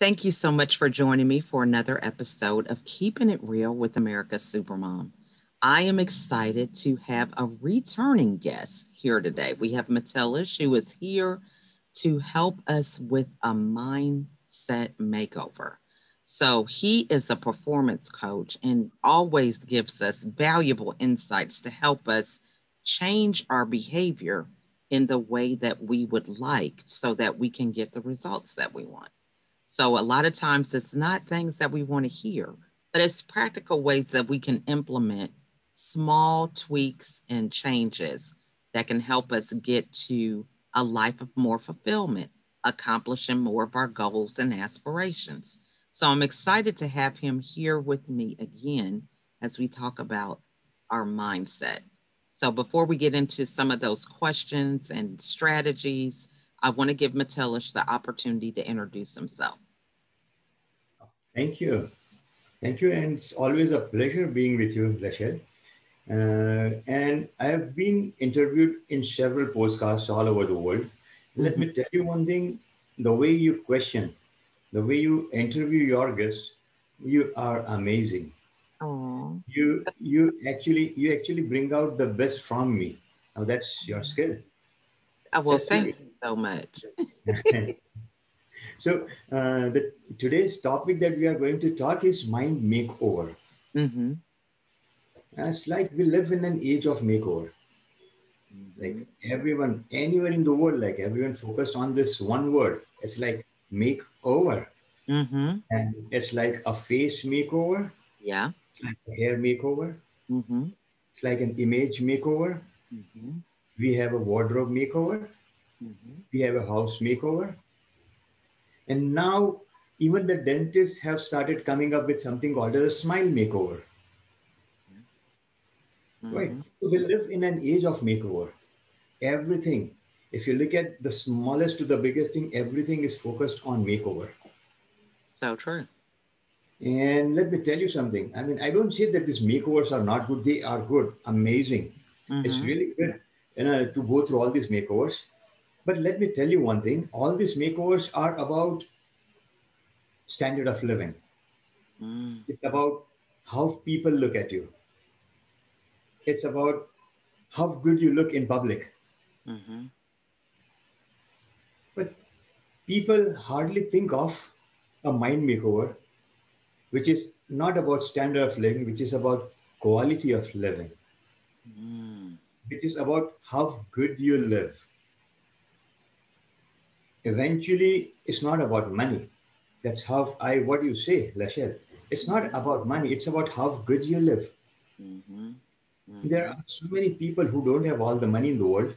Thank you so much for joining me for another episode of Keeping It Real with America's Supermom. I am excited to have a returning guest here today. We have Metellus, who is here to help us with a mindset makeover. So, he is a performance coach and always gives us valuable insights to help us change our behavior in the way that we would like so that we can get the results that we want. So a lot of times it's not things that we want to hear, but it's practical ways that we can implement small tweaks and changes that can help us get to a life of more fulfillment, accomplishing more of our goals and aspirations. So I'm excited to have him here with me again as we talk about our mindset. So before we get into some of those questions and strategies, I want to give Metellus the opportunity to introduce himself. Thank you. Thank you. And it's always a pleasure being with you, Rachel. And I have been interviewed in several podcasts all over the world. Let Mhm. me tell you one thing, the way you question, the way you interview your guests, you are amazing. Oh, You actually bring out the best from me. Now that's your skill. well, That's thank really you so much. so. Today's topic that we are going to talk is mind makeover. Mm-hmm. It's like we live in an age of makeover. Mm-hmm. Like everyone, anywhere in the world, like everyone focused on this one word. It's like makeover. Mm-hmm. And it's like a face makeover, Yeah. like a hair makeover. Mm-hmm. It's like an image makeover. Mm-hmm. We have a wardrobe makeover. Mm-hmm. We have a house makeover. And now even the dentists have started coming up with something called as a smile makeover. Yeah. Right. Mm-hmm. So we live in an age of makeover. Everything, if you look at the smallest to the biggest thing, everything is focused on makeover. So true. And let me tell you something. I mean, I don't say that these makeovers are not good. They are good, amazing. It's Mm-hmm. really good, to go through all these makeovers. But let me tell you one thing. All these makeovers are about standard of living. It's Mm-hmm. about how people look at you. It's about how good you look in public. Mm-hmm. But people hardly think of a mind makeover, which is not about standard of living, which is about quality of living, Mm-hmm. which is about how good you live. Eventually, it's not about money. That's how what you say, Lachelle. It's not about money, it's about how good you live. Mm-hmm. There Mm-hmm. are so many people who don't have all the money in the world,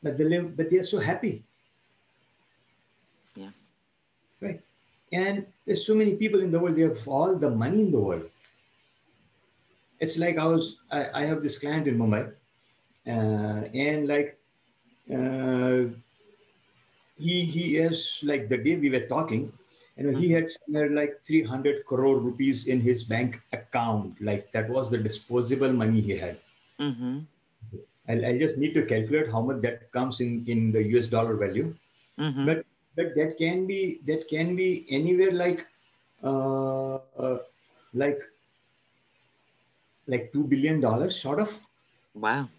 but they live, but they are so happy, Yeah. right? And there's so many people in the world, they have all the money in the world. It's like I have this client in Mumbai, and like uh, he has like the day we were talking, he Mm-hmm. had somewhere like 300 crore rupees in his bank account. Like that was the disposable money he had. Mm-hmm. I'll just need to calculate how much that comes in the US dollar value. Mm-hmm. But that can be anywhere uh, uh, like like $2 billion sort of. Wow.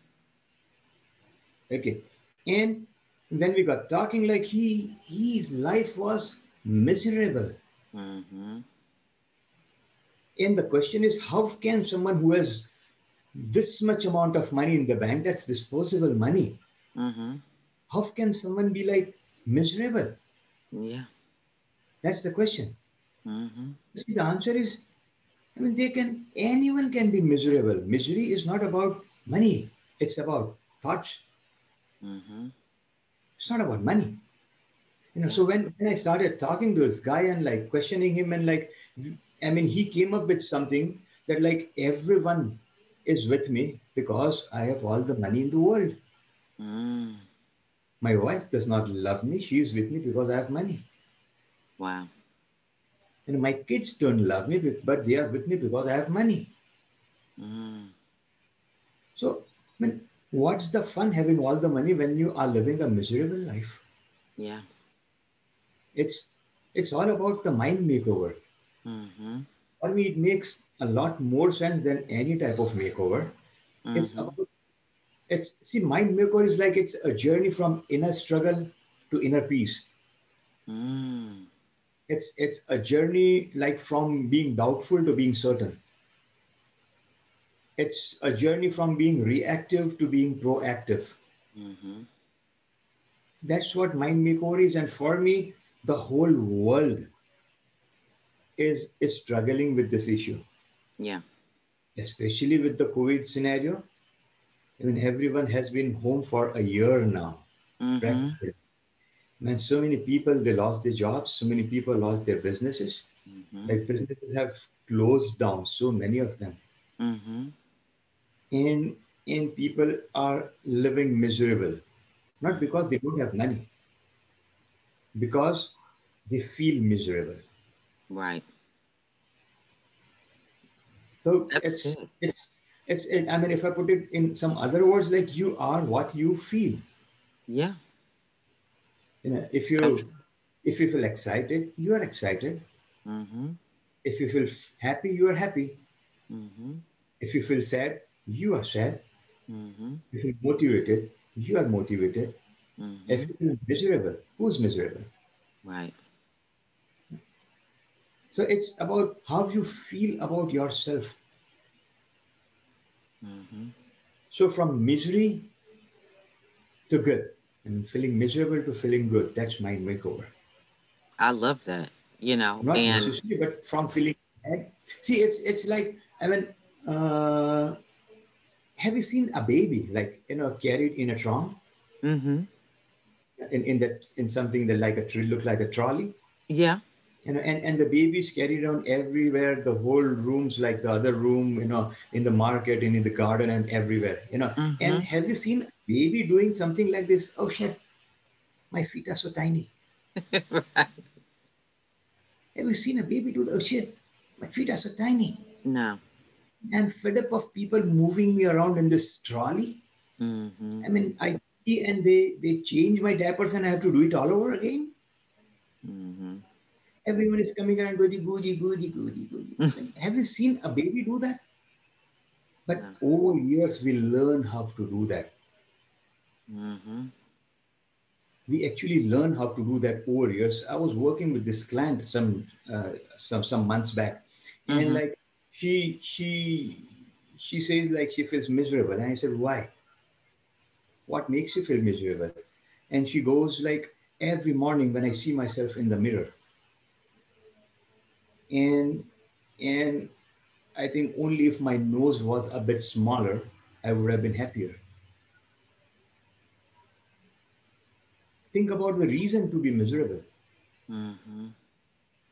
Okay. And when we got talking, like his life was miserable. Mm-hmm. And the question is, how can someone who has this much amount of money in the bank, that's disposable money, Mm-hmm. how can someone be like miserable? Yeah. That's the question. Mm-hmm. See, the answer is, I mean, anyone can be miserable. Misery is not about money. It's about thoughts. Mm-hmm. It's not about money. Yeah. So when I started talking to this guy and like questioning him and like, I mean, he came up with something that like everyone is with me because I have all the money in the world. Mm. My wife does not love me. She is with me because I have money. Wow. And my kids don't love me, but they are with me because I have money. Mm. So, I mean, what's the fun having all the money when you are living a miserable life? Yeah. It's It's all about the mind makeover. Mm-hmm. For me, it makes a lot more sense than any type of makeover. It's Mm-hmm. about it's see, mind makeover is like it's a journey from inner struggle to inner peace. Mm. It's a journey like from being doubtful to being certain. It's a journey from being reactive to being proactive. Mm-hmm. That's what mind makeover is. And for me, the whole world is struggling with this issue, Yeah. especially with the COVID scenario. I mean, everyone has been home for a year now, Mm-hmm. practically. Man, so many people they lost their jobs. So many people lost their businesses. Mm-hmm. Like businesses have closed down. So many of them, Mm-hmm. and and people are living miserable, not Mm-hmm. because they don't have money, because they feel miserable. Right. So That's good. I mean, if I put it in some other words, like you are what you feel. Yeah. You know, So true. if you feel excited, you are excited. Mm-hmm. If you feel happy, you are happy. Mm-hmm. If you feel sad, you are sad. Mm-hmm. If you feel motivated, you are motivated. If Mm-hmm. you feel miserable, who's miserable? Right. So it's about how you feel about yourself. Mm-hmm. So from misery to good, and feeling miserable to feeling good, that's mind makeover. I love that. Not And necessarily, but from feeling bad. See, it's like I mean, uh, have you seen a baby like carried in a trunk mm-hmm. in something that like look like a trolley? Yeah. And the babies carried on everywhere, the whole rooms like the other room, in the market and in the garden and everywhere. And Mm-hmm. have you seen a baby doing something like this? Oh shit, my feet are so tiny. Right. Have you seen a baby do that? Oh shit, my feet are so tiny. No. And fed up of people moving me around in this trolley. Mm-hmm. I mean, I pee and they change my diapers and I have to do it all over again. Mm-hmm. Everyone is coming around goody goody goody goody goody. I mean, have you seen a baby do that? But No. over years, we learn how to do that. Mm-hmm. We actually learn how to do that over years. I was working with this client some months back, and Mm-hmm. like she says like she feels miserable, and I said why? What makes you feel miserable? And she goes like every morning when I see myself in the mirror, and and I think only if my nose was a bit smaller, I would have been happier. Think about the reason to be miserable. Mm-hmm.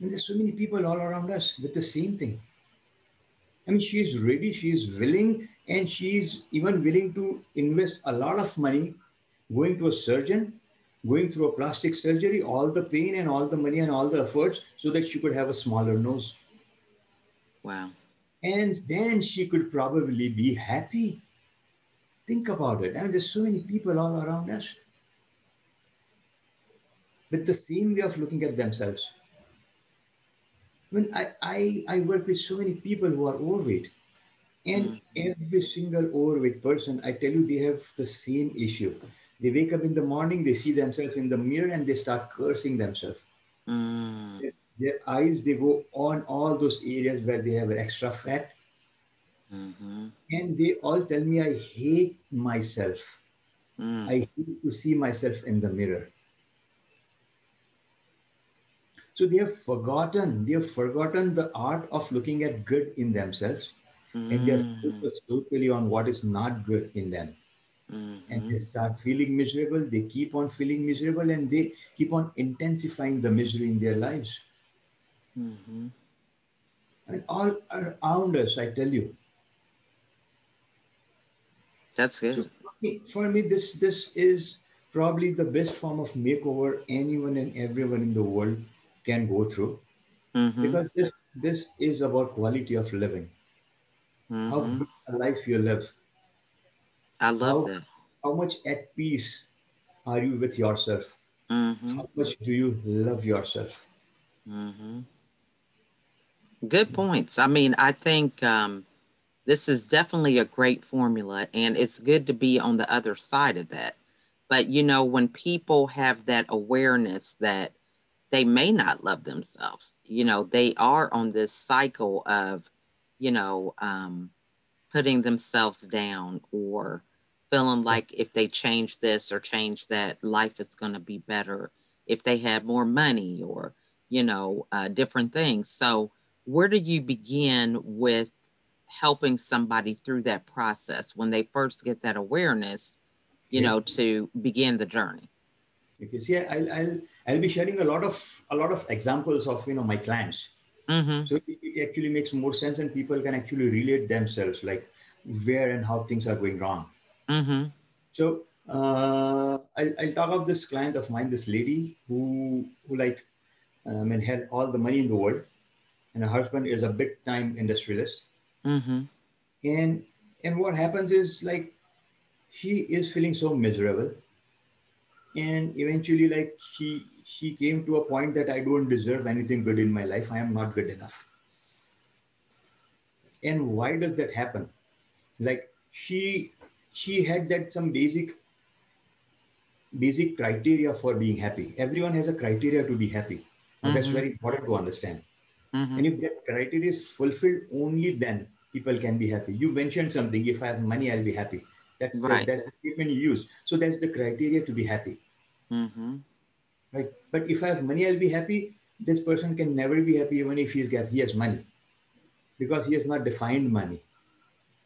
And there's so many people all around us with the same thing. I mean, she is ready, she is willing, and she is even willing to invest a lot of money going to a surgeon, going through a plastic surgery, all the pain and all the money and all the efforts so that she could have a smaller nose. Wow. And then she could probably be happy. Think about it. I mean, there's so many people all around us with the same way of looking at themselves. I mean, I work with so many people who are overweight. And Mm-hmm. every single overweight person, I tell you, they have the same issue. They wake up in the morning, they see themselves in the mirror, and they start cursing themselves. Mm. Their eyes, they go on all those areas where they have extra fat, Mm-hmm. and they all tell me, I hate myself. Mm. I hate to see myself in the mirror. So they have forgotten the art of looking at good in themselves, and they are Mm. focused totally on what is not good in them. And Mm-hmm. they start feeling miserable. They keep on feeling miserable and they keep on intensifying the misery in their lives. Mm-hmm. And all around us, I tell you. That's So good. for me, this is probably the best form of makeover anyone and everyone in the world can go through Mm-hmm. because this is about quality of living. How Mm-hmm. good a life you live. I love How that. how much at peace are you with yourself? Mm-hmm. How much do you love yourself? Hmm. Good points. I mean, I think this is definitely a great formula, and it's good to be on the other side of that. But, when people have that awareness that they may not love themselves, they are on this cycle of, you know, um, putting themselves down or feeling Yeah. like if they change this or change that, life is going to be better if they have more money or, different things. So, where do you begin with helping somebody through that process when they first get that awareness, Okay. to begin the journey? Okay. See, I'll be sharing a lot of examples of my clients. Mm-hmm. So it actually makes more sense, and people can actually relate themselves, like where and how things are going wrong. Mm-hmm. So I'll talk of this client of mine, this lady who like and had all the money in the world, and her husband is a big time industrialist, Mm-hmm. and what happens is like she is feeling so miserable, and eventually like she came to a point that I don't deserve anything good in my life. I am not good enough. And why does that happen? Like she had that some basic criteria for being happy. Everyone has a criteria to be happy. Now that's Mm-hmm. very important to understand. Mm-hmm. And if that criteria is fulfilled, only then people can be happy. You mentioned something. If I have money, I'll be happy. Right. That's the statement you use. So that's the criteria to be happy, Mm-hmm. right? But if I have money, I'll be happy. This person can never be happy even if he has money, because he has not defined money,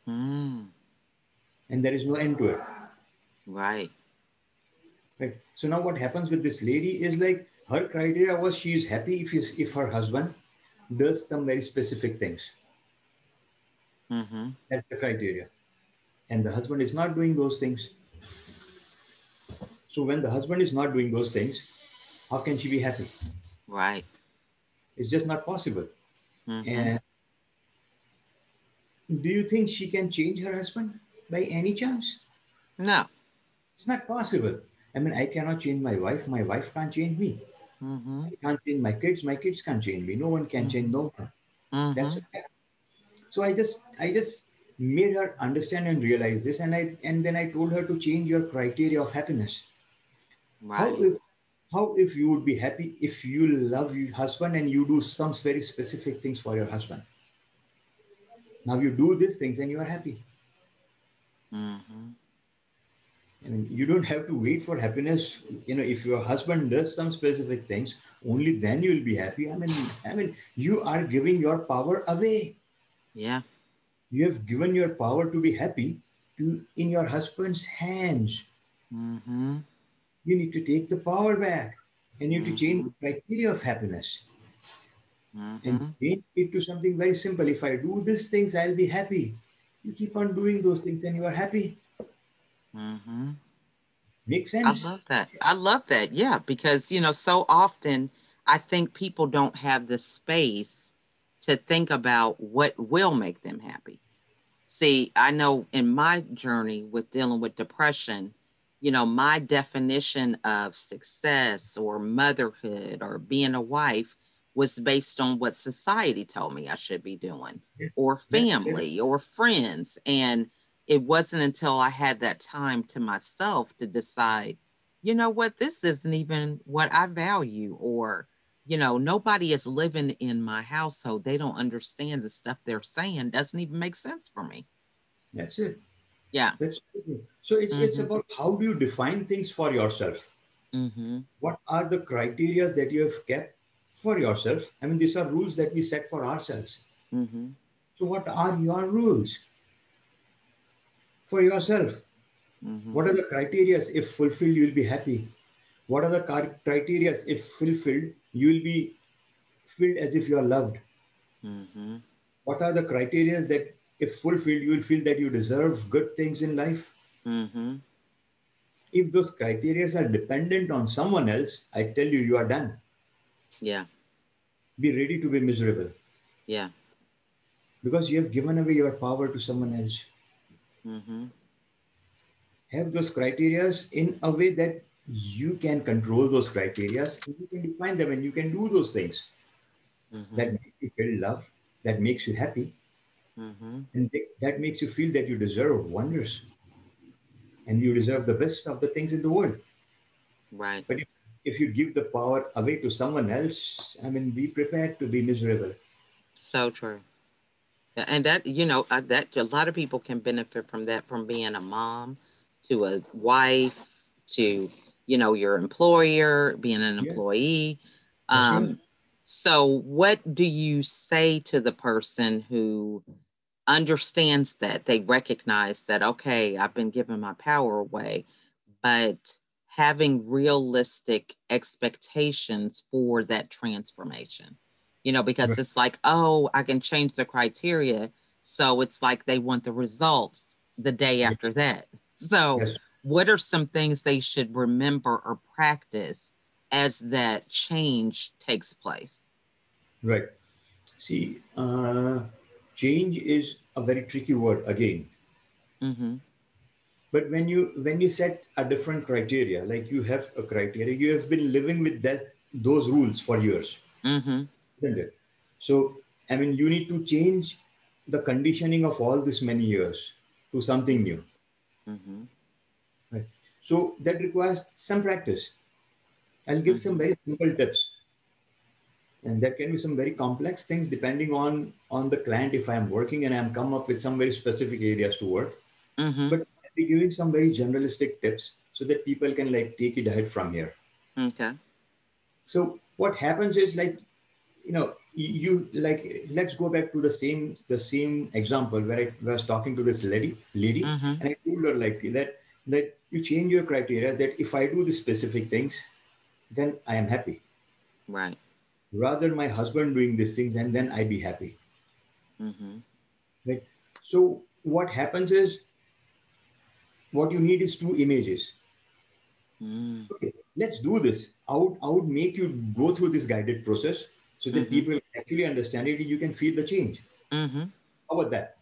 Mm. and there is no end to it. Right. Right. So now what happens with this lady is like her criteria was she is happy if her husband does some very specific things. Mm-hmm. That's the criteria. And the husband is not doing those things. So when the husband is not doing those things, how can she be happy? Right. It's just not possible. Mm-hmm. And do you think she can change her husband by any chance? No. It's not possible. I mean, I cannot change my wife can't change me. Mm-hmm. I can't change my kids can't change me. No one can change Mm-hmm. no one. That's Mm-hmm. a fact. So I just made her understand and realize this, and then I told her to change your criteria of happiness. How Right. if you would be happy if you love your husband and you do some very specific things for your husband. Now you do these things and you are happy. Mm-hmm. I mean, you don't have to wait for happiness. If your husband does some specific things, only then you will be happy. I mean, you are giving your power away. Yeah. You have given your power to be happy to in your husband's hands. Mm-hmm. You need to take the power back, and you need to change Mm-hmm. the criteria of happiness and Mm-hmm. change it to something very simple. If I do these things, I'll be happy. You keep on doing those things and you are happy. Mm-hmm. Make I sense? love that. I love that. Yeah, because so often I think people don't have the space to think about what will make them happy. See, I know in my journey with dealing with depression, my definition of success or motherhood or being a wife was based on what society told me I should be doing, Yeah. or That's very, family or friends. And it wasn't until I had that time to myself to decide, what, this isn't even what I value, or, nobody is living in my household. They don't understand the stuff they're saying, doesn't even make sense for me. that's it. Yeah. That's it. So it's Mhm. about how do you define things for yourself? Mhm. What are the criteria that you have kept for yourself? I mean, these are rules that we set for ourselves. Mhm. So what are your rules for yourself? What Mhm. are the criteria? If fulfilled, you'll be happy. What are the criteria? If fulfilled, you'll be filled as if you are loved. Mhm. What are the criteria that, if fulfilled, you will feel that you deserve good things in life? Mhm. If those criteria are dependent on someone else, I tell you, you are done. Yeah. Be ready to be miserable Yeah. because you have given away your power to someone else. Mhm. Have those criteria in a way that you can control those criteria, you can define them, and you can do those things. that Mhm. makes you feel love, that makes you happy, Mhm. and that makes you feel that you deserve wonders and you deserve the best of the things in the world. Right. But if you give the power away to someone else, I mean, be prepared to be miserable. So true. And that, that a lot of people can benefit from that, from being a mom to a wife to, your employer, being an Yeah, employee. that's right. Um, so what do you say to the person who understands that, they recognize that, okay, I've been giving my power away, but having realistic expectations for that transformation, because Right. it's like, oh, I can change the criteria. So it's like they want the results the day Yeah, after that. So, that's what are some things they should remember or practice as that change takes place? right. See, change is a very tricky word again. Mm-hmm. But when you set a different criteria, like you have a criteria, you have been living with that those rules for years, Mm-hmm. isn't it? So I mean, you need to change the conditioning of all this many years to something new, Mm-hmm. right? So that requires some practice. I'll give some Mm-hmm. very simple tips, and there can be some very complex things depending on the client. If I am working and I'm come up with some very specific areas to work, Mm-hmm. but I'll be giving some very generalistic tips so that people can like take it ahead from here. Okay. So what happens is like, you like, let's go back to the same example where I was talking to this lady, Mm-hmm. and I told her like that you change your criteria that if I do the specific things, then I am happy. Right. Rather my husband doing these things and then I be happy. Mm-hmm. Right. So what happens is what you need is two images. Mm. Okay, let's do this. I would make you go through this guided process so that Mm-hmm. people actually understand it and you can feel the change. Mm-hmm. How about that?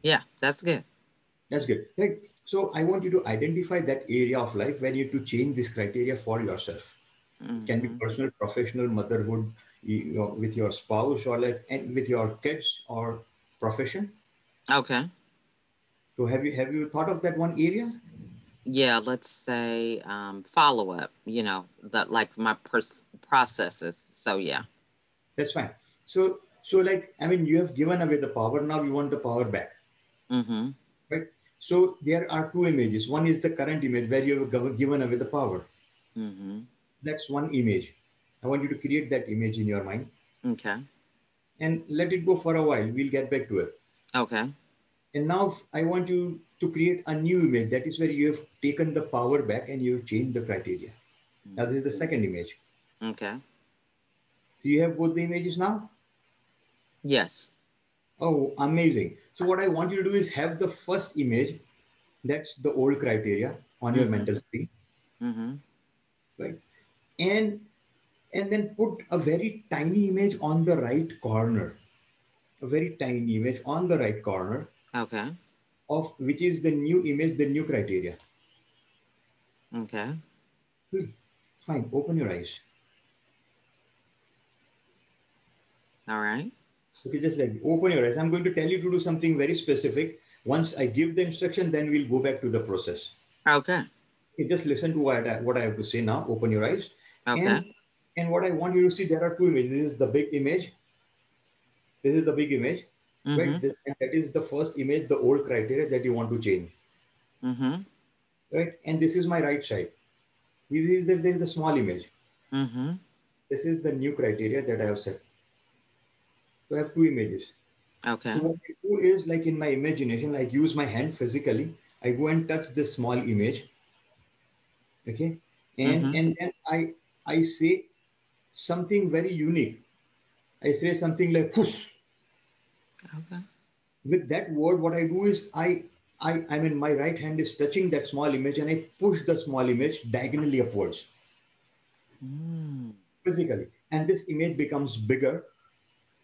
Yeah, that's good. That's good. Right. So I want you to identify that area of life where you need to change this criteria for yourself. It can be Mm-hmm. personal, professional, motherhood, with your spouse or like and with your kids or profession. Okay. So have you thought of that one area? Yeah, let's say follow up, that like my processes. So yeah. That's fine. So like I mean you have given away the power, now you want the power back, Mm-hmm. right? So there are two images. One is the current image where you have given away the power. Mm-hmm. That's one image. I want you to create that image in your mind Okay. and let it go for a while. We'll get back to it. Okay. And now I want you to create a new image. That is where you have taken the power back and you have changed the criteria. Now this is the Mm-hmm. second image. Okay. Do you have both the images now? Yes. Oh, amazing. So what I want you to do is have the first image, that's the old criteria on your Mm-hmm. mental screen, Mm-hmm. right? And and then put a very tiny image on the right corner, a very tiny image on the right corner Okay. of which is the new image, the new criteria. Okay. Hmm. Fine, open your eyes. All right. Okay, just like open your eyes. I'm going to tell you to do something very specific. Once I give the instruction, then we'll go back to the process. Okay. Okay, just listen to what I have to say now. Open your eyes. Okay. And and what I want you to see, there are two images. This is the big image. This is the big image. Right? Mm-hmm. And that is the first image, the old criteria that you want to change. Mm-hmm. Right? And this is my right side. There is the small image. Mm-hmm. This is the new criteria that I have set. So I have two images. So Okay. what I do is like in my imagination, I use my hand physically. I go and touch this small image, okay, and Mm-hmm. and then I say something very unique. I say something like push. Okay. With that word, what I do is I mean my right hand is touching that small image and I push the small image diagonally upwards Mm. physically, and this image becomes bigger,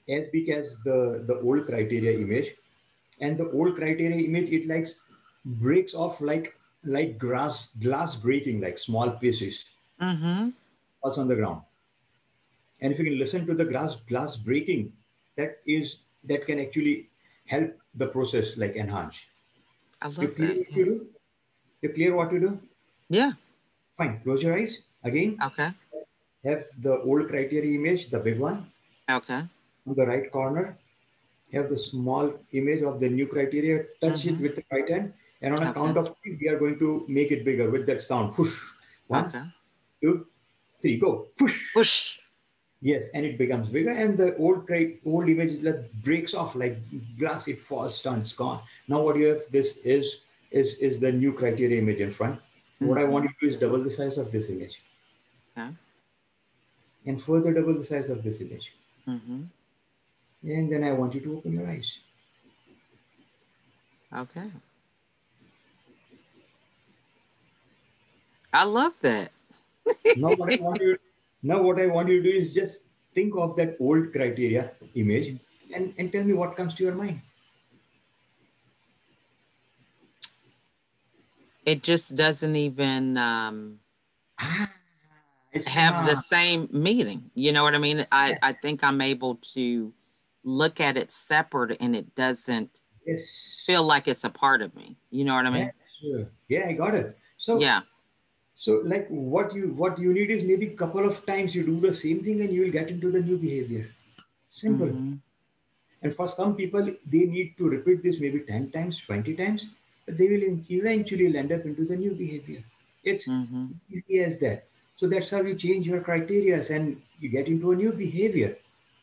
as big as the old criteria image, and the old criteria image it like breaks off like glass breaking like small pieces Mm-hmm. falls on the ground. And if you can listen to the glass breaking, that is that can actually help the process like enhance. I You love clear that. what Yeah. you do? You clear what you do? Yeah. Fine. Close your eyes. Again, Okay. have the old criteria image, the big one, Okay. on the right corner. Have the small image of the new criteria. Touch it Mm-hmm. with the right hand. And on a Okay. count of three, we are going to make it bigger with that sound. Push. One, Okay. two, three. Go. Push. Push. Yes, and it becomes bigger, and the old image is like breaks off like glass. It falls down, it's gone. Now what you have this is the new criteria image in front. What I want Mm-hmm. you to do is double the size of this image, Okay. and further double the size of this image, Mm-hmm. and then I want you to open your eyes. Okay. I love that. Now what I want you now what I want you to do is just think of that old criteria image, and tell me what comes to your mind. It just doesn't even Ah, it's have the enough. same meaning. You know what I mean? I think I'm able to look at it separate and it doesn't feel Yes. like it's a part of me. You know what I Yeah, mean? sure. Yeah, I got it. So Yeah. So like what you need is maybe couple of times you do the same thing and you will get into the new behavior. Simple. Mhm. And for some people, they need to repeat this maybe 10 times, 20 times, but they will eventually end up into the new behavior. It's Mhm. easy as that. So that's how you change your criteria and you get into a new behavior.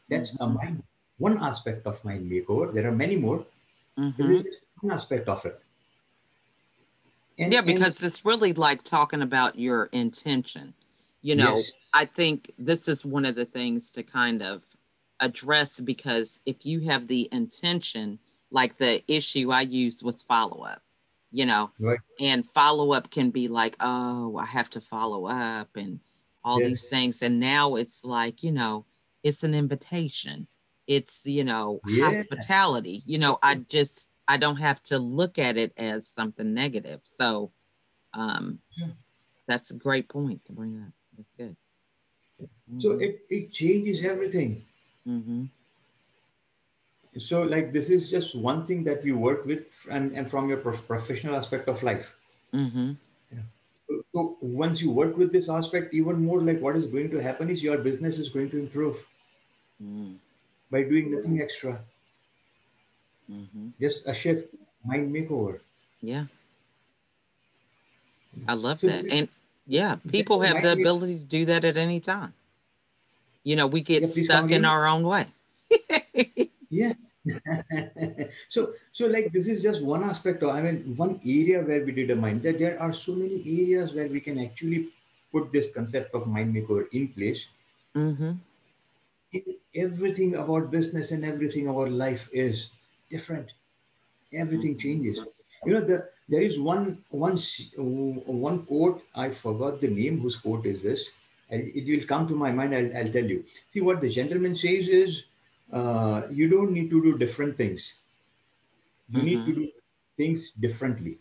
That's a Mhm. mind, one aspect of mind makeover. There are many more, but this is Mhm. just one aspect of it. Yeah, And because it's really like talking about your intention. You know, yes, I think this is one of the things to kind of address because if you have the intention, like the issue I used was follow up, you know, right. and follow up can be like, oh, I have to follow up and all Yes. these things. And now it's like, it's an invitation, it's, Yeah. hospitality. I don't have to look at it as something negative. So, um, that's a great point to bring up. That's good. So Mm-hmm. it changes everything. Mm-hmm. So like this is just one thing that we work with and from your professional aspect of life. Mm-hmm. Yeah. So once you work with this aspect even more, like what is going to happen is your business is going to improve Mm-hmm. by doing nothing extra, Mm-hmm. just a shift, mind makeover. Yeah, I love So that. And yeah, that's people the have mind the make. ability to do that at any time. We get Yeah, please come stuck in again. our own way. Yeah. So like this is just one aspect of, I mean, one area where we did a mind. That there are so many areas where we can actually put this concept of mind makeover in place. Mm-hmm. Everything about business and everything about life is different. Everything Mm-hmm. changes. There is one quote. I forgot the name. Whose quote is this? It will come to my mind. I'll tell you. See what the gentleman says is, you don't need to do different things. You need Mm-hmm. to do things differently.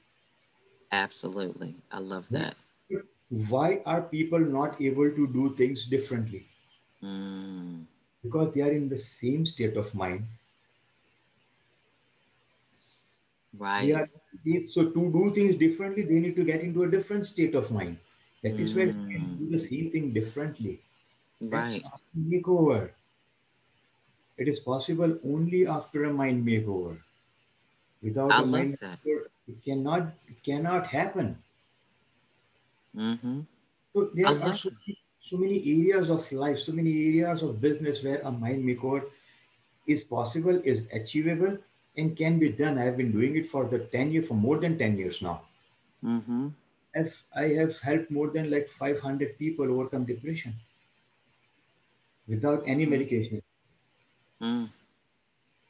Absolutely. I love Right? that. Why are people not able to do things differently? Mm. Because they are in the same state of mind. They Right. are so to do things differently, they need to get into a different state of mind. That is where they can Mm. do the same thing differently. That's Right. a makeover. It is possible only after a mind makeover. Without I a love mind that. makeover, it cannot happen. Mm-hmm. So I there are love that. so many areas of life, so many areas of business where a mind makeover is possible, is achievable, and can be done. I have been doing it for the 10 year, for more than 10 years now. Mm-hmm. I have helped more than like 500 people overcome depression without any Mm-hmm. medication. Mm.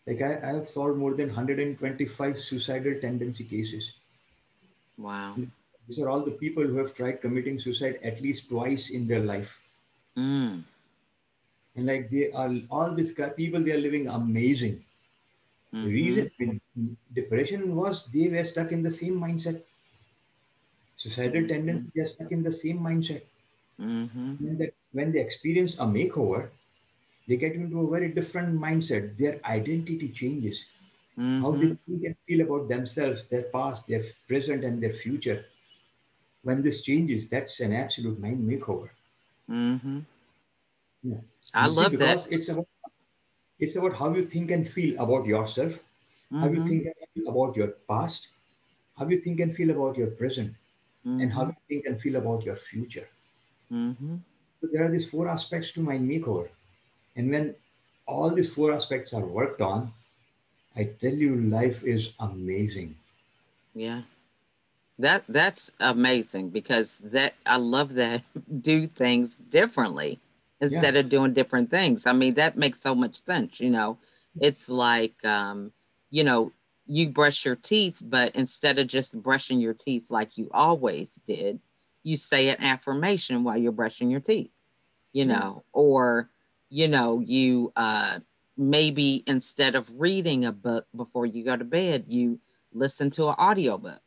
Like I have solved more than 125 suicidal tendency cases. Wow. And these are all the people who have tried committing suicide at least twice in their life. Mm. And like they are all these people, they are living amazing. The Mm-hmm. reason depression was they were stuck in the same mindset. Suicidal Mm-hmm. tendency, they are stuck in the same mindset. Mm-hmm. When they experience a makeover, They get into a very different mindset. Their identity changes. How they Mm-hmm. think and feel about themselves, their past, their present, and their future. When this changes, that's an absolute mind makeover. Mm-hmm. Yeah. I You see, love that. because it's about how you think and feel about yourself, how you Mm-hmm. think and feel about your past, how you think and feel about your present, and how Mm-hmm. you think and feel about your future. Mm-hmm. So there are these four aspects to mind makeover. And when all these four aspects are worked on, I tell you, life is amazing. Yeah. That's amazing because that I love that do things differently Yeah, instead of doing different things. I mean, that makes so much sense. It's like you know, you brush your teeth, but instead of just brushing your teeth like you always did, you say an affirmation while you're brushing your teeth, yeah, or you maybe instead of reading a book before you go to bed, you listen to an audiobook,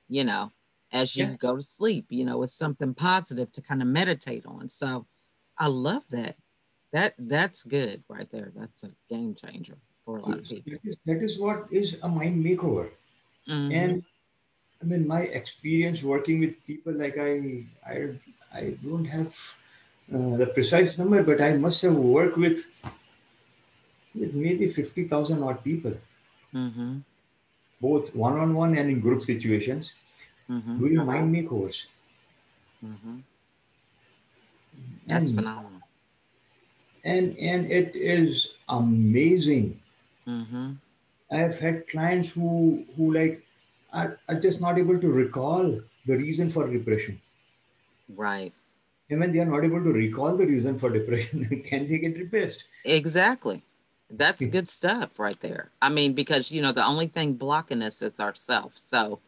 you know, as you yeah. go to sleep. It's something positive to kind of meditate on. So I love that. That's good right there. That's a game changer for a So, lot of so people. that is what is a mind makeover. Mhm. And I mean, my experience working with people, like I don't have the precise number, but I must have worked with maybe 50,000 odd people, Mhm. both one on one and in group situations, Mhm. doing mind makeovers. Mhm. That's And phenomenal. and it is amazing. Mhm. I have had clients who like are just not able to recall the reason for depression. Right. And when they are not able to recall the reason for depression, can they get replaced? Exactly. That's good stuff right there. I mean, because the only thing blocking us is ourselves. So,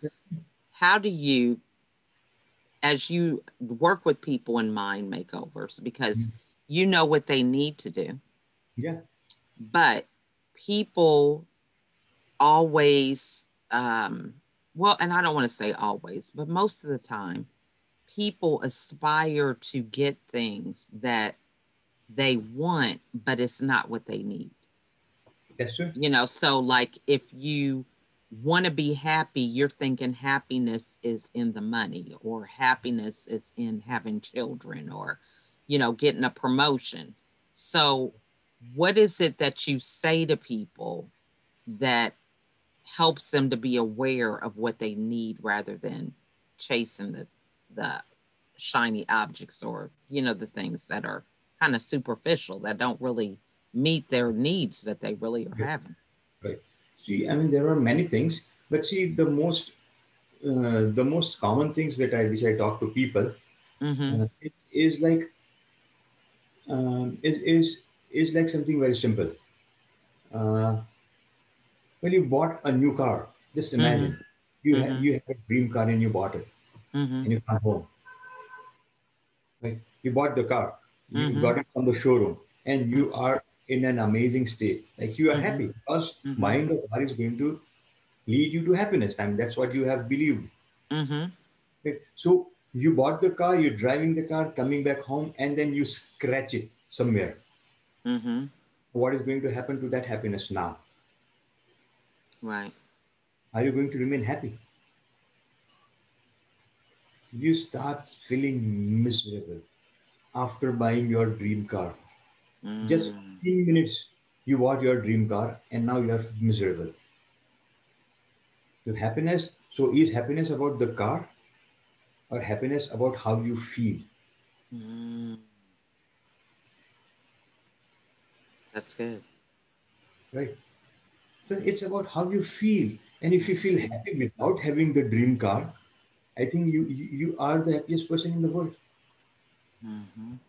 how do you, as you work with people in mind makeovers, because you know what they need to do, Yeah, but people always, well, and I don't want to say always, but most of the time, people aspire to get things that they want, but it's not what they need. that's true. So like if you want to be happy, you're thinking happiness is in the money, or happiness is in having children, or getting a promotion. So what is it that you say to people that helps them to be aware of what they need rather than chasing the shiny objects, or the things that are kind of superficial, that don't really meet their needs that they really are Right, having. right. See, I mean, there are many things, but see, the most common things that I which I talk to people Mhm. it is like is like something very simple. Uh, when you bought a new car, just imagine Mhm. you Mhm. have a dream car and you bought it Mhm. and you come home. Right? You bought the car, you got Mhm. it from the showroom, and Mhm. you are in an amazing state. Like you are Mhm. happy because Mhm. buying the car is going to lead you to happiness. I mean, that's what you have believed. Mhm. Right? So you bought the car, you're driving the car, coming back home, and then you scratch it somewhere. Mhm. What is going to happen to that happiness now? Right. Are you going to remain happy? You start feeling miserable after buying your dream car. Just Mm. 15 minutes you bought your dream car and now you are miserable. So happiness, so is happiness about the car or happiness about how you feel, Mm. That's good. right? So it's about how you feel. And if you feel Mhm. happy without having the dream car, I think you are the happiest person in the world. Mhm.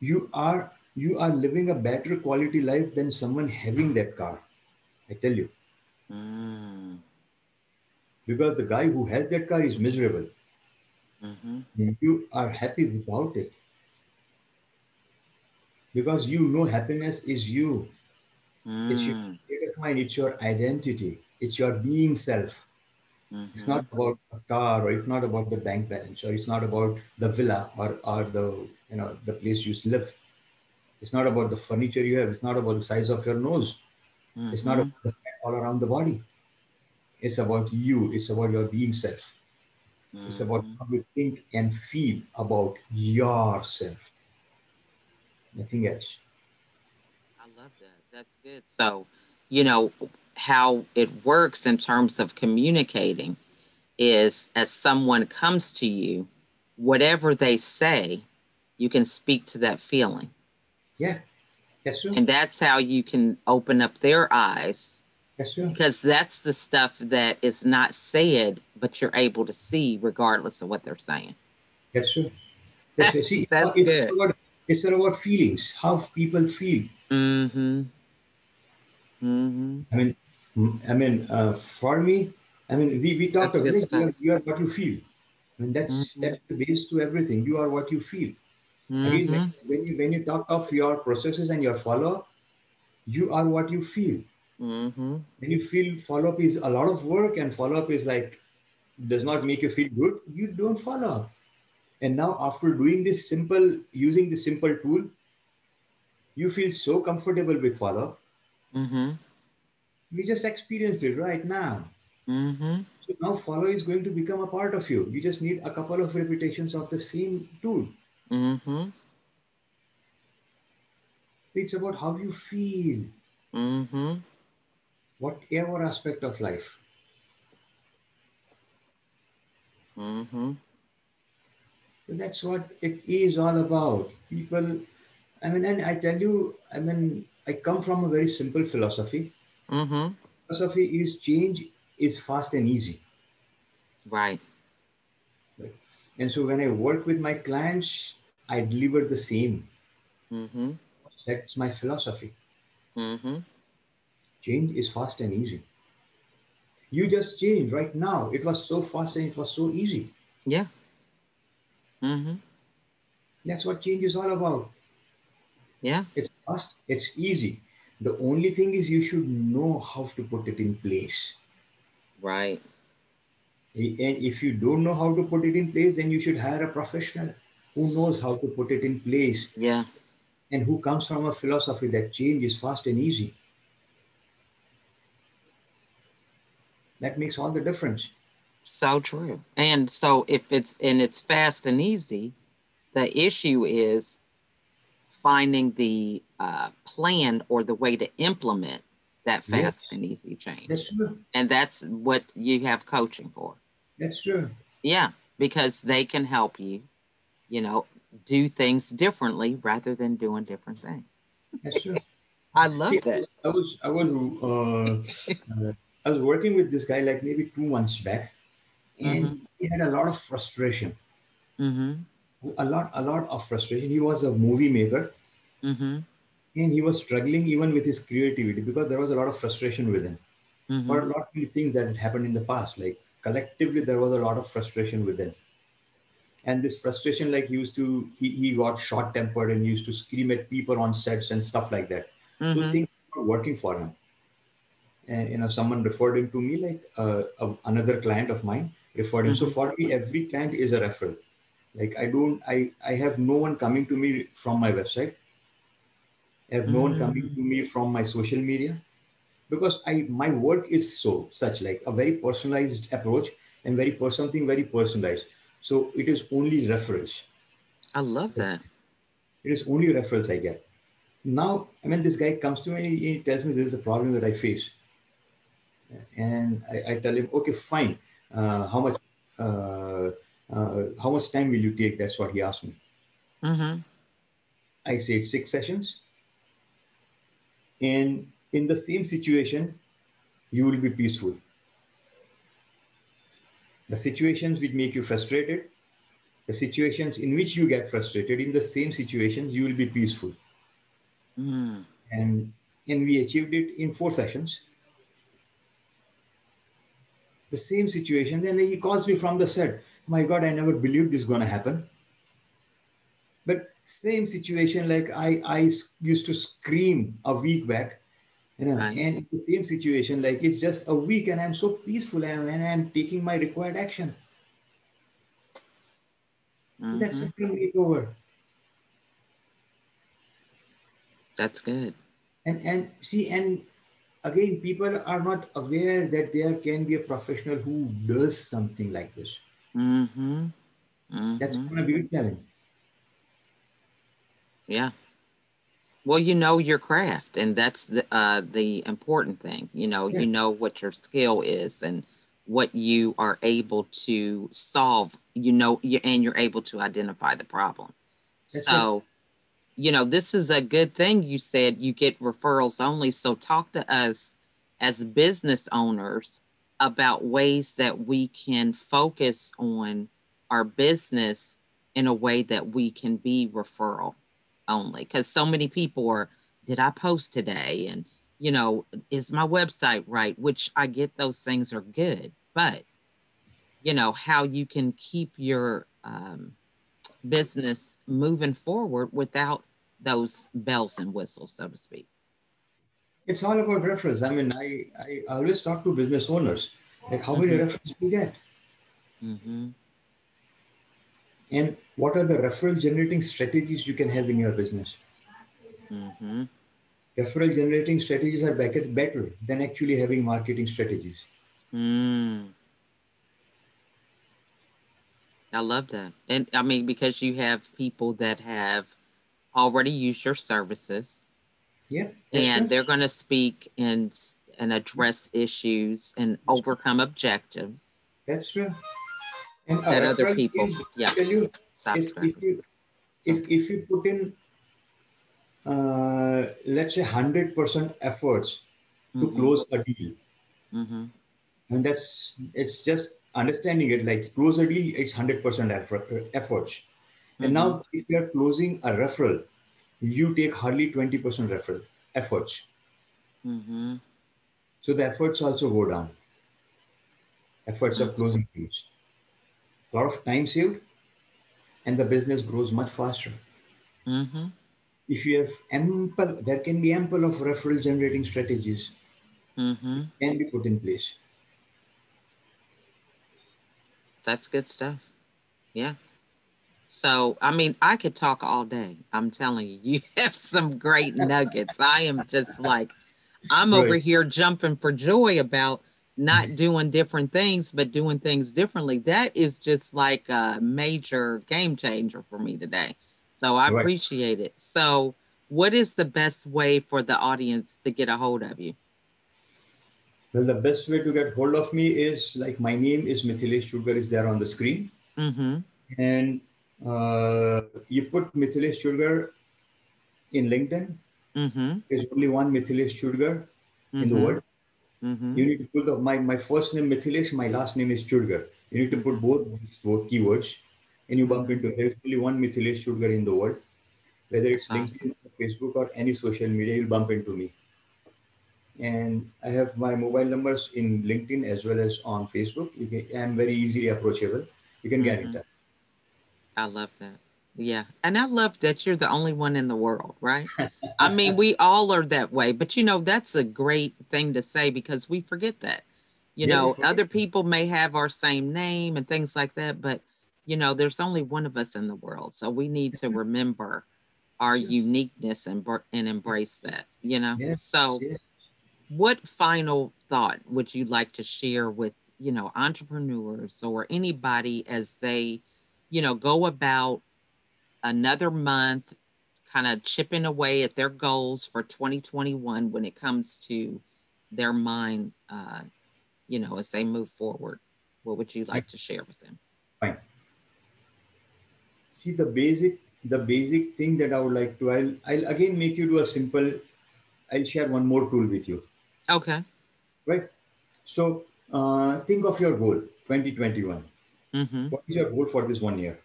You are living a better quality life than someone having that car. I tell you. Mm. Because the guy who has that car is miserable. Mhm. You are happy without it. Because you know happiness is you. It's your Mm. state of mind, it's your identity, it's your being self. It's not Mhm. about a car, or it's not about the bank balance, or it's not about the villa, or the the place you live. It's not about the furniture you have. It's not about the size of your nose. It's not Mm-hmm. about the fat all around the body. It's about you. It's about your being self. It's about Mm-hmm. how you think and feel about yourself. Nothing else. I love that. That's good. So, you know, how it works in terms of communicating is as someone comes to you, whatever they say, you can speak to that feeling. Yeah, that's true. And that's how you can open up their eyes That's true. because that's the stuff that is not said, but you're able to see regardless of what they're saying. That's true. That's true. That's See, that's it's good. about feelings, how people feel. Mhm. Mhm. I mean, for me, we talked That's about good like stuff. you are what you feel. I mean, that's Mhm. the base to everything. You are what you feel. Again, Mhm. when you talk of your processes and your follow up, you are what you feel. Mhm. When you feel follow up is a lot of work and follow up is like does not make you feel good, you don't follow up. And now after doing this simple, using this simple tool, you feel so comfortable with follow up. Mhm. We just experienced it right now. Mhm. So now follow is going to become a part of you. You just need a couple of repetitions of the same tool. Mhm. It's about how you feel, Mhm. whatever aspect of life. Mhm. So that's what it is all about. People, and I tell you, I come from a very simple philosophy. Mhm. Philosophy is change is fast and easy. Right. Right? And so when I work with my clients, I deliver the same. Mhm. That's my philosophy. Mhm. Change is fast and easy. You just changed right now. It was so fast and it was so easy. Yeah. Mhm. That's what change is all about. Yeah. It's fast, it's easy. The only thing is you should know how to put it in place. Right. And if you don't know how to put it in place, then you should hire a professional who knows how to put it in place Yeah. and who comes from a philosophy that change is fast and easy. That makes all the difference. So true. And so if it's fast and easy, the issue is finding the plan or the way to implement that Yes, fast and easy that's change. true. And that's what you have coaching for. That's true. Yeah, because they can help you, you know, do things differently rather than doing different things. That's true. I See, love that. I was working with this guy like maybe 2 months back, and Mhm. he had a lot of frustration, Mhm. a lot of frustration. He was a movie maker, Mhm. and he was struggling even with his creativity because there was a lot of frustration with him for a Mhm. lot of things that had happened in the past. Like collectively, there was a lot of frustration within, and this frustration, like, he got short tempered and used to scream at people on sets and stuff like that. So Mhm. things were working for him. And someone referred him to me, like another client of mine referred him. So Mhm. for me, every client is a referral. Like I have no one coming to me from my website. I have no one coming Mhm. to me from my social media, because I my work is so such like a very personalized approach and something very personalized. So it is only referrals. I love that. It is only referrals I get. Now, this guy comes to me and he tells me there is a problem that I face. And I tell him, okay, fine. Uh, how much uh, how much time will you take? That's what he asked me. Mhm. I said 6 sessions. And in the same situation, you will be peaceful. The situations which make you frustrated, the situations in which you get frustrated, in the same situations, you will be peaceful. Mm. And we achieved it in 4 sessions. The same situation. Then he calls me from the set. My God, I never believed this is going to happen. But same situation, like used to scream a week back, Right. and in the same situation, like it's just a week, and I'm so peaceful, and I'm taking my required action. That's Mhm. simple makeover. That's good. And see, and again, people are not aware that there can be a professional who does something like this. Mm-hmm. That's Mm-hmm. gonna be a talent. Yeah. Well, you know your craft, and that's the important thing. Yeah, You know what your skill is and what you are able to solve. And you're able to identify the problem. that's it. So, this is a good thing. You said you get referrals only. So, talk to us as business owners about ways that we can focus on our business in a way that we can be referral only. Because so many people are, did I post today? And, is my website right? Which I get those things are good. But, how you can keep your business moving forward without those bells and whistles, so to speak. It's all about reference. I mean, I always talk to business owners, like how many Mm-hmm. referrals do you get? Mm-hmm. And what are the referral generating strategies you can have in your business? Mm-hmm. Referral generating strategies are better than actually having marketing strategies. Mm. I love that. And I mean, because you have people that have already used your services Yeah, that's and true. they're going to speak and address issues and overcome objectives That's true. And a that other referral people, is, yeah, tell you, stop if scraping. you Yeah. if you put in let's say 100% efforts to Mm-hmm. close a deal, Mm-hmm. and that's it's just understanding it like close a deal, it's 100% efforts. And Mm-hmm. now if you are closing a referral, you take hardly 20% referral efforts. Mm-hmm. So the efforts also go down, efforts of Mm-hmm. closing deals. A lot of time saved, and the business grows much faster. Mm-hmm. If you have ample, there can be ample of referral generating strategies Mm-hmm. can be put in place. That's good stuff. Yeah. So, I mean, I could talk all day. I'm telling you, you have some great nuggets. I am just like, I'm over Right. here jumping for joy about not doing different things, but doing things differently. That is just like a major game changer for me today. So, I Right. appreciate it. So, what is the best way for the audience to get a hold of you? Well, the best way to get hold of me is like my name is Mithilesh Sugar is there on the screen, Mm-hmm. and you put Mithilesh Sugar in LinkedIn. Mm-hmm. There's only one Mithilesh Chudgar in the Mm-hmm. world. Mm-hmm. You need to put my first name Mithilesh, my last name is Chudgar. You need to put Mm-hmm. both keywords, and you bump Mm-hmm. into. There's only one Mithilesh Chudgar in the world. Whether That's it's awesome. LinkedIn, Facebook, or any social media, you'll bump into me. And I have my mobile numbers in LinkedIn as well as on Facebook. I'm very easily approachable. You can get in Mm-hmm. touch. I love that. Yeah. And I love that you're the only one in the world, right? I mean, we all are that way, but that's a great thing to say because we forget that. Yeah, we forget. Other people may have our same name and things like that, but there's only one of us in the world. So we need to remember our Sure. uniqueness and embrace that. Yes, So yes. what final thought would you like to share with, entrepreneurs or anybody as they, go about another month, kind of chipping away at their goals for 2021 when it comes to their mind, as they move forward? What would you Fine, like to share with them? fine. See the basic thing that I would like to. I'll again make you do a simple. I'll share one more tool with you. Okay. Right. So think of your goal, 2021. Mm-hmm. What is your goal for this 1 year?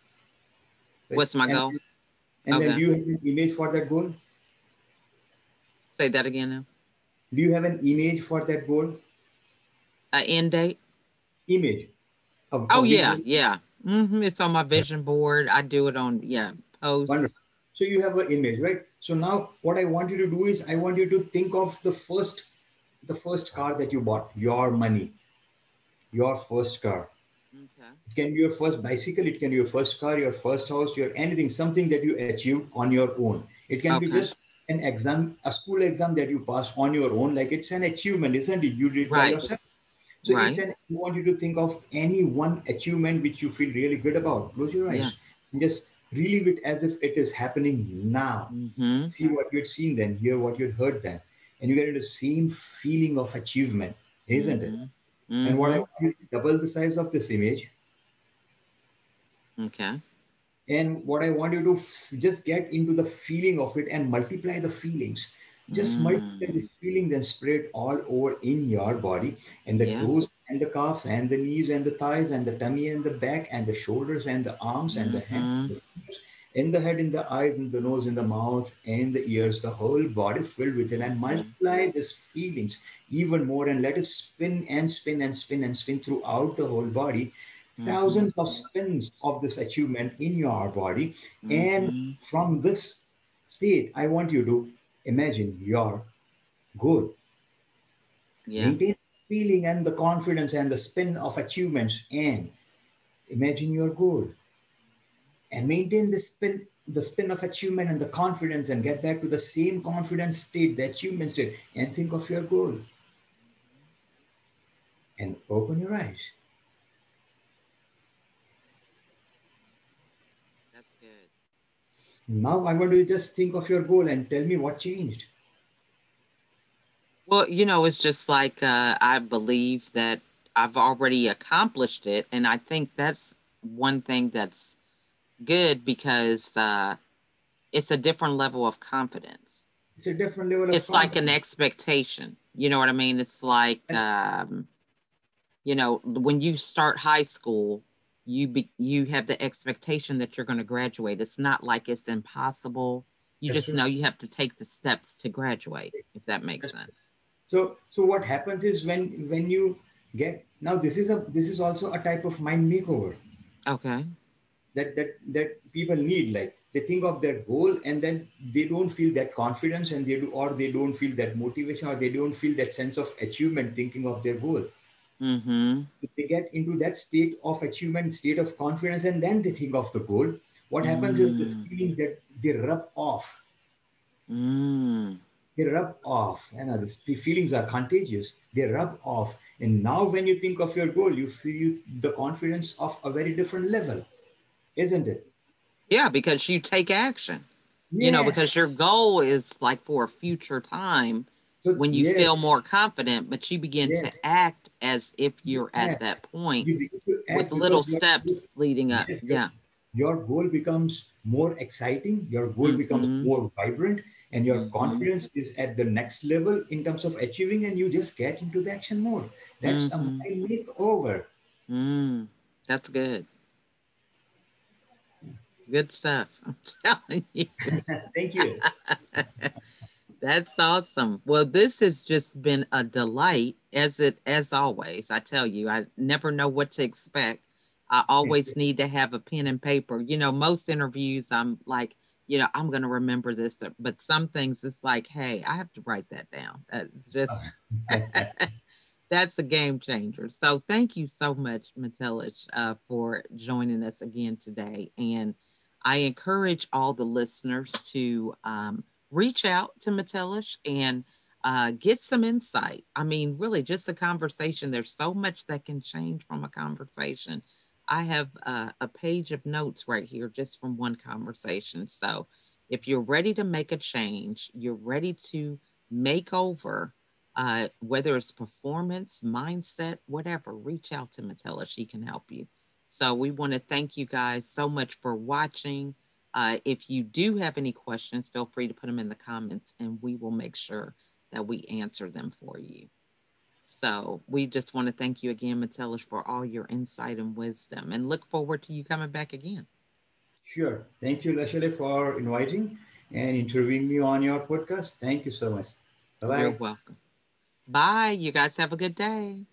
Right. What's my And goal? and then do Okay. you have an image for that goal? Say that again now. Do you have an image for that goal? A end date? Image. A Oh yeah, visual. yeah. It's on my vision board. I do it on, yeah, posts. Wonderful. So you have an image, right? So now what I want you to do is I want you to think of the first car that you bought, your money, your first car. Okay. It can be your first bicycle, it can be your first car, your first house, your anything, something that you achieved on your own. It can be Okay. just an exam, a school exam that you pass on your own, like it's an achievement, isn't it? You did by Right. yourself. So it's Right. an, I want you to think of any one achievement which you feel really good about. Close your Yeah. eyes and just relive it as if it is happening now. Mm-hmm. See what you'd seen then, hear what you'd heard then. And you get into the same feeling of achievement, isn't it? Mm-hmm. And what I Mm-hmm. want you to double the size of this image. Okay. And what I want you to just get into the feeling of it and multiply the feelings. Just multiply Mm. these feelings and spread all over in your body, and the Yeah. toes and the calves and the knees and the thighs and the tummy and the back and the shoulders and the arms and the hands, Mm-hmm. in the head, in the eyes, in the nose, in the mouth, and the ears, the whole body filled with it, and Mm-hmm. multiply these feelings even more and let it spin and spin and spin and spin throughout the whole body. Mm-hmm. Thousands of spins of this achievement in your body. And Mm-hmm. from this state, I want you to imagine your goal. Yeah. Maintain feeling and the confidence and the spin of achievements and imagine your goal and maintain the spin of achievement and the confidence and get back to the same confidence state, the achievement state, and think of your goal and open your eyes. That's good. Now I want you to just think of your goal and tell me what changed. Well, it's just like I believe that I've already accomplished it. And I think that's one thing that's good because it's a different level of confidence. It's a different level of It's like an confidence. expectation. You know what I mean? It's like, And when you start high school, you have the expectation that you're going to graduate. It's not like it's impossible. You that's just true. know you have to take the steps to graduate, if that makes That's true. sense. So what happens is when you get now this is also a type of mind makeover Okay. that people need, like they think of their goal and then they don't feel that confidence and they don't feel that motivation or they don't feel that sense of achievement thinking of their goal. Mm-hmm. If they get into that state of achievement, state of confidence, and then they think of the goal, what happens is this Mm. feeling that they rub off. Mm. They rub off. And the feelings are contagious. They rub off. And now when you think of your goal, you feel the confidence of a very different level, isn't it? Yeah, because you take action. Yes. Because your goal is like for a future time So when you yes, feel more confident, but you begin yes, to act as if you you're at act. that point You begin to with act little because steps leading up. yes, Yeah. your goal becomes more exciting, your goal becomes Mm-hmm. more vibrant, and your Mm-hmm. confidence is at the next level in terms of achieving, and you just get into the action mode. That's a Mm-hmm. mind makeover. Mm. That's good. Good stuff. I'm telling you. Thank you. That's awesome. Well, this has just been a delight as always. I tell you, I never know what to expect. I always need to have a pen and paper. Most interviews I'm like, I'm going to remember this, but some things it's like, hey, I have to write that down. It's just that's a game changer. So thank you so much, Metelish, for joining us again today. And I encourage all the listeners to reach out to Metelish and get some insight. I mean, really, just a conversation. There's so much that can change from a conversation. I have a page of notes right here just from one conversation. So if you're ready to make a change, you're ready to make over whether it's performance, mindset, whatever, reach out to Matella. She can help you. So we want to thank you guys so much for watching. If you do have any questions, feel free to put them in the comments and we will make sure that we answer them for you. So we just want to thank you again, Matella, for all your insight and wisdom and look forward to you coming back again. Sure. Thank you, Lashale, for inviting and interviewing me on your podcast. Thank you so much. Bye You're bye. welcome. Bye. You guys have a good day.